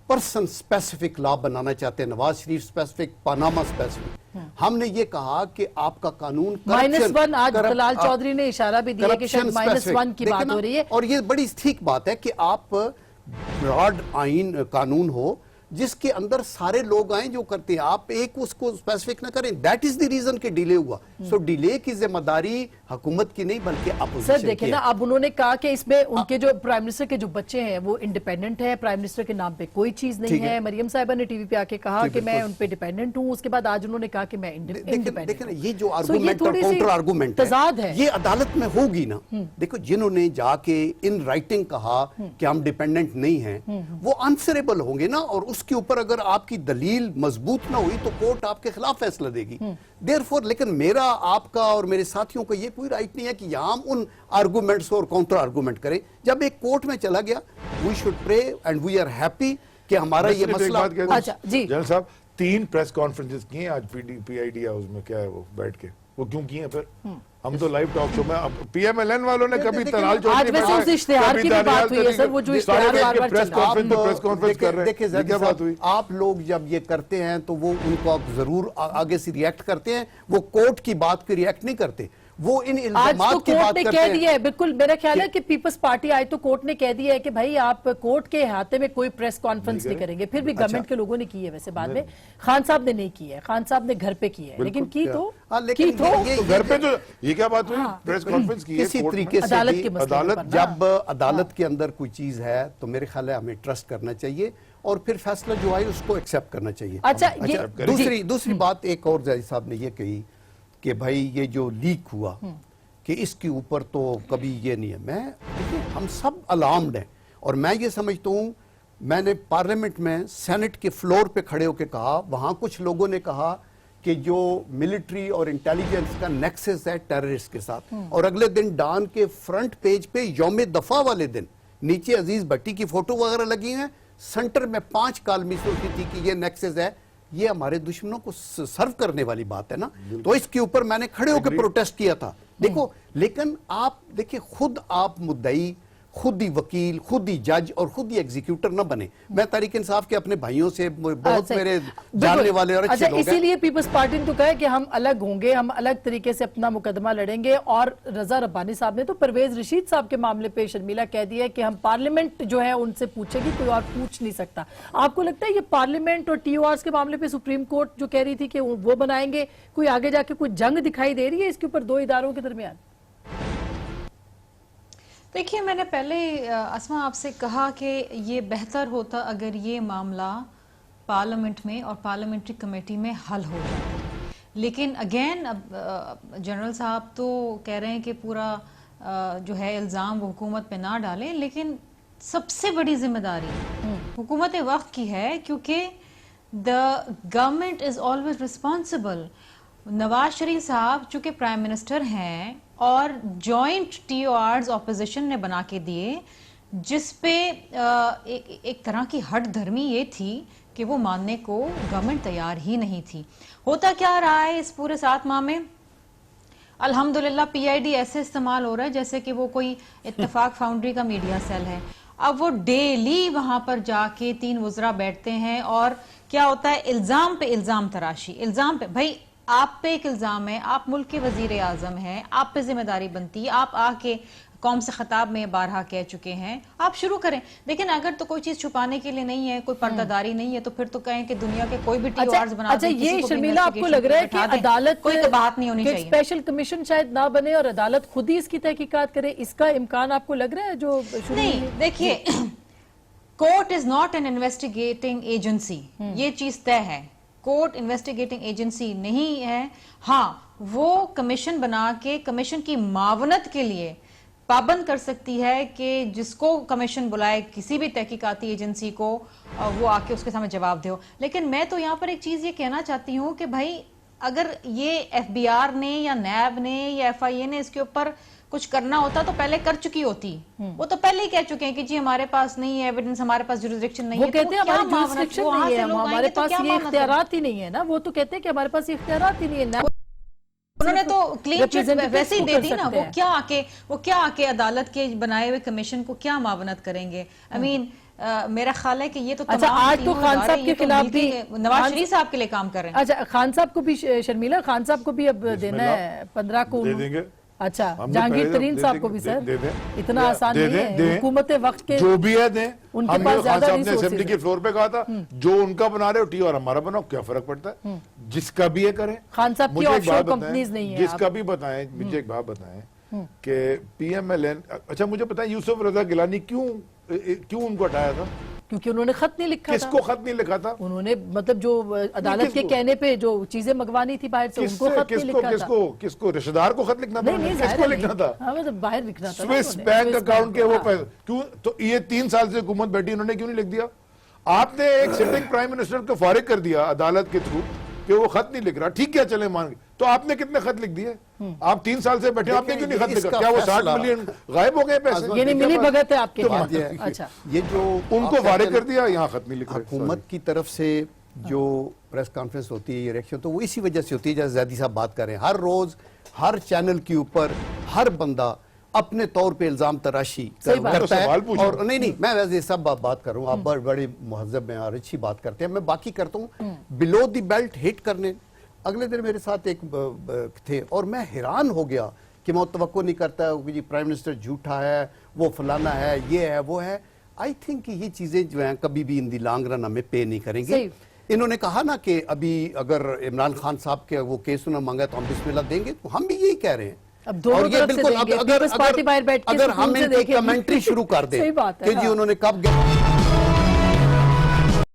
Speaker 3: पर्सन स्पेसिफिक लॉ बनाना चाहते हैं, Nawaz Sharif specific, Panama specific. हमने ये कहा कि आपका कानून
Speaker 1: -1, आज दलाल चौधरी ने इशारा भी दिया कि शायद -1 की बात हो रही है।
Speaker 3: और ये बड़ी ठीक बात है कि आप ब्रॉड आइन कानून हो जिसके अंदर सारे लोग आए जो करते हैं, आप एक उसको स्पेसिफिक ना करें। दैट इज द रीजन कि डिले हुआ। सो डिले की जिम्मेदारी हुकूमत की नहीं बल्कि अपोजिशन की।
Speaker 1: सर देखिए ना, अब उन्होंने कहा कि इसमें उनके जो प्राइम मिनिस्टर के जो बच्चे हैं वो इंडिपेंडेंट है, प्राइम मिनिस्टर के नाम पे कोई चीज नहीं है। मरियम साहिबा ने टीवी पे आके कहा कि मैं उन पे डिपेंडेंट हूं, उसके बाद आज उन्होंने कहा कि मैं इंडिपेंडेंट।
Speaker 3: देखिए ना, ये जो आर्गुमेंट और काउंटर आर्गुमेंट है, ये अदालत में होगी ना। देखो, जिन्होंने जाके इन राइटिंग कहा कि हम डिपेंडेंट नहीं हैं, वो आंसरेबल होंगे ना, और उसके ऊपर अगर आपकी दलील मजबूत ना हुई तो कोर्ट आपके खिलाफ फैसला देगी। देयरफॉर, लेकिन मेरा, आपका और मेरे साथियों का ये कोई राइट नहीं है कि यहां हम उन आर्गुमेंट्स और काउंटर आर्गुमेंट करें। जब एक कोर्ट में चला गया, we should pray and we are happy कि हमारा ये मसला।
Speaker 1: अच्छा जी,
Speaker 5: जनरल साहब 3 प्रेस कॉन्फ्रेंसेस किए आज PID हाउस में, क्या है वो बैठ के, वो क्यों किए फिर? हम तो लाइव टॉक शो में, PMLN वालों ने कभी तलाल
Speaker 1: आज वैसे उस इश्तिहार की भी बात हुई है सर, वो जो इश्तिहार बार-बार
Speaker 5: प्रेस कॉन्फ्रेंस कर रहे हैं, क्या बात हुई?
Speaker 3: आप लोग जब ये करते हैं तो वो उनको आप जरूर आगे से रिएक्ट करते हैं, वो कोर्ट की बात पे रिएक्ट नहीं करते। वो इन
Speaker 1: आज
Speaker 3: इल्जामात
Speaker 1: तो
Speaker 3: की बात
Speaker 1: कोर्ट ने
Speaker 3: करते
Speaker 1: कह
Speaker 3: हैं।
Speaker 1: दिया है, बिल्कुल मेरा ख्याल है कि पीपल्स पार्टी आज तो कोर्ट ने कह दिया है कि भाई आप कोर्ट के अहाते में कोई प्रेस कॉन्फ्रेंस नहीं करेंगे। फिर भी गवर्नमेंट के लोगों ने की है, वैसे बाद में खान साहब ने नहीं की है, खान साहब ने घर पे की है, लेकिन की तो
Speaker 5: घर पे तो ये क्या बात हुई, प्रेस कॉन्फ्रेंस की
Speaker 3: किसी तरीके से
Speaker 1: अदालत
Speaker 3: भी
Speaker 1: के मसले
Speaker 3: अदालत
Speaker 1: पर ना।
Speaker 3: जब अदालत के अंदर कोई चीज है तो मेरे ख्याल है हमें ट्रस्ट करना चाहिए और फिर फैसला जो आए उसको एक्सेप्ट करना चाहिए।
Speaker 1: अच्छा,
Speaker 3: दूसरी बात एक और जज साहब ने ये कही कि भाई ये जो लीक हुआ कि इसके ऊपर तो कभी ये नहीं है। मैं देखिए हम सब अलार्म्ड हैं और मैं ये समझता हूँ, मैंने पार्लियामेंट में सेनेट के फ्लोर पे खड़े होकर कहा, वहां कुछ लोगों ने कहा कि जो मिलिट्री और इंटेलिजेंस का नेक्सस है टेररिस्ट के साथ, और अगले दिन डॉन के फ्रंट पेज पे यौम दफा वाले दिन नीचे अजीज भट्टी की फोटो वगैरह लगी हैं, सेंटर में 5 कॉलम्स होती थी कि ये नेक्सस है। ये हमारे दुश्मनों को सर्व करने वाली बात है ना, तो इसके ऊपर मैंने खड़े होकर प्रोटेस्ट किया था। देखो, लेकिन आप देखिए, खुद आप मुद्दई, खुद ही वकील, खुद ही जज और खुद ही एग्जीक्यूटर न बने। मैं तहरीक इंसाफ के अपने भाइयों से बहुत मेरे जानने वाले और अच्छे लोग हैं।
Speaker 1: इसीलिए पीपल्स पार्टी ने तो कहा है कि हम अलग होंगे, हम अलग तरीके से अपना मुकदमा लड़ेंगे। और रजा रब्बानी साहब ने तो परवेज रशीद साहब के मामले पे शर्मिला कह दिया है कि हम पार्लियामेंट जो है उनसे पूछेगी, कोई और पूछ नहीं सकता। आपको लगता है ये पार्लियामेंट और TORs के मामले पे सुप्रीम कोर्ट जो कह रही थी कि वो बनाएंगे, कोई आगे जाके कोई जंग दिखाई दे रही है इसके ऊपर दो इदारों के दरमियान?
Speaker 4: देखिए, मैंने पहले असमा आपसे कहा कि ये बेहतर होता अगर ये मामला पार्लियामेंट में और पार्लियामेंट्री कमेटी में हल हो जाए। लेकिन अगेन अब जनरल साहब तो कह रहे हैं कि पूरा जो है इल्ज़ाम वो हुकूमत पे ना डालें, लेकिन सबसे बड़ी जिम्मेदारी हुकूमत वक्त की है, क्योंकि the government is always responsible. Nawaz Sharif साहब चूंकि प्राइम मिनिस्टर हैं और जॉइंट TORs ऑपोजिशन ने बना के दिए, जिस पे एक तरह की हट धर्मी ये थी कि वो मानने को गवर्नमेंट तैयार ही नहीं थी। होता क्या रहा है इस पूरे 7 माह में? अल्हम्दुलिल्लाह PID ऐसे इस्तेमाल हो रहा है जैसे कि वो कोई इत्तेफाक फाउंड्री का मीडिया सेल है। अब वो डेली वहां पर जाके 3 वज़रा बैठते हैं और क्या होता है, इल्जाम पे इल्जाम तराशी, इल्जाम पे। भाई आप पे एक इल्जाम है, आप मुल्क के वजीर आजम हैं, आप पे जिम्मेदारी बनती है, आप आके कौम से खिताब में बारहा कह चुके हैं, आप शुरू करें। लेकिन अगर तो कोई चीज छुपाने के लिए नहीं है, कोई पर्दादारी नहीं है, तो फिर तो कहें कि दुनिया के कोई भी TORs बना
Speaker 1: अच्छा, ये शर्मिला आपको लग रहा है कि अदालत
Speaker 4: कोई तो बात नहीं होनी चाहिए,
Speaker 1: स्पेशल कमीशन शायद ना बने और अदालत खुद ही इसकी तहकीकात करे, इसका इम्कान आपको लग रहा है? जो
Speaker 4: नहीं, देखिए, court is not an investigating agency, ये चीज तय है। कोर्ट इन्वेस्टिगेटिंग एजेंसी नहीं है। हाँ, वो कमीशन बना के कमीशन की मावनत के लिए पाबंद कर सकती है कि जिसको कमीशन बुलाए किसी भी तहकीकाती एजेंसी को, वो आके उसके सामने जवाब दे। लेकिन मैं तो यहाँ पर एक चीज ये कहना चाहती हूँ कि भाई अगर ये FBI ने या NAB ने या FIA ने इसके ऊपर कुछ करना होता तो पहले कर चुकी होती। वो तो पहले ही कह चुके हैं कि जी हमारे पास नहीं है एविडेंस, हमारे पास जुरिसडिक्शन नहीं है।
Speaker 1: वो कहते हैं हमारी जुरिसडिक्शन नहीं है, हमारे पास ये इख्तियारात ही नहीं है ना। वो तो कहते हैं कि हमारे पास इख्तियारात ही नहीं है ना।
Speaker 4: उन्होंने तो क्लीन चिट वैसे ही दे दी ना। वो क्या आके अदालत के बनाए हुए कमीशन को क्या मावनत करेंगे? आई मीन मेरा ख्याल है कि ये तो
Speaker 1: अच्छा, आज तो खान साहब के खिलाफ भी
Speaker 4: नवाज शरीफ साहब के लिए काम कर रहे हैं।
Speaker 1: अच्छा, खान साहब को भी, शर्मिला खान साहब को भी अब देना है 15 को
Speaker 5: दे देंगे।
Speaker 1: अच्छा, जहांगीर तरीन साहब को भी सर इतना आसान नहीं है, हुकूमत वक्त के
Speaker 5: जो भी है दें।
Speaker 1: उनके पास ज्यादा
Speaker 5: असेंबली के फ्लोर पे कहा था जो उनका बना रहे हो TOR हमारा बनाओ, क्या फर्क पड़ता है? जिसका भी है करें।
Speaker 1: खान साहब की ऑफशोर कंपनीज नहीं है,
Speaker 5: जिसका भी बताएं। मुझे एक बात बताएं कि PMLN, अच्छा मुझे बताएं यूसुफ रजा गिलानी क्यों उनको हटाया था?
Speaker 1: क्योंकि उन्होंने खत नहीं लिखा था।
Speaker 5: किसको खत नहीं लिखा था?
Speaker 1: उन्होंने मतलब जो अदालत के कहने पे जो चीजें मंगवानी थी बाहर से, उनको खत नहीं लिखा था।
Speaker 5: किसको रिश्तेदार को खत लिखना था? किसको लिखना था?
Speaker 1: हाँ, मतलब बाहर लिखना था,
Speaker 5: स्विस बैंक अकाउंट के वो पैसे क्यों? तो ये 3 साल से हुकूमत बैठी, उन्होंने क्यों नहीं लिख दिया? आपने एक सिटिंग प्राइम मिनिस्टर को फारिग कर दिया अदालत के थ्रू कि वो खत नहीं लिख रहा। ठीक है, चले मान गए, तो आपने कितने खत लिख दिए? आप 3 साल से बैठे, आपने क्यों नहीं खत लिखा? क्या वो 60 मिलियन गायब हो गए पैसे?
Speaker 1: ये नहीं मिली भगत है आपके पास?
Speaker 3: अच्छा, ये जो
Speaker 5: उनको फारिग कर दिया, यहाँ खत नहीं लिखा।
Speaker 3: हुकूमत की तरफ से जो प्रेस कॉन्फ्रेंस होती है, ये रिएक्शन, तो वो इसी वजह से होती है जैसे ज़ैदी साहब बात कर रहे हैं। हर रोज हर चैनल के ऊपर हर बंदा अपने तौर पे इल्जाम तराशी करता है। और नहीं, मैं वैसे सब बात कर रहा हूँ, आप बड़े मुहज्जब में और अच्छी बात करते हैं। मैं बाकी करता हूँ बिलो द बेल्ट हिट करने, अगले दिन मेरे साथ एक थे और मैं हैरान हो गया कि मैं तवक्को नहीं करता कि जी प्राइम मिनिस्टर झूठा है, वो फलाना है, ये है, वो है। आई थिंक कि ये चीजें जो हैं कभी भी इन दी लॉन्ग रन हमें पे नहीं करेंगे। इन्होंने कहा ना कि अभी अगर इमरान खान साहब के वो केस उन्होंने मांगा तो हम बिस्मिल्लाह देंगे, तो हम भी यही कह रहे हैं।
Speaker 1: अब दोनों तरफ से देंगे, पीपल्स पार्टी बाहर बैठ के
Speaker 3: अगर हम इनकी कमेंट्री शुरू कर दें कि जी उन्होंने कब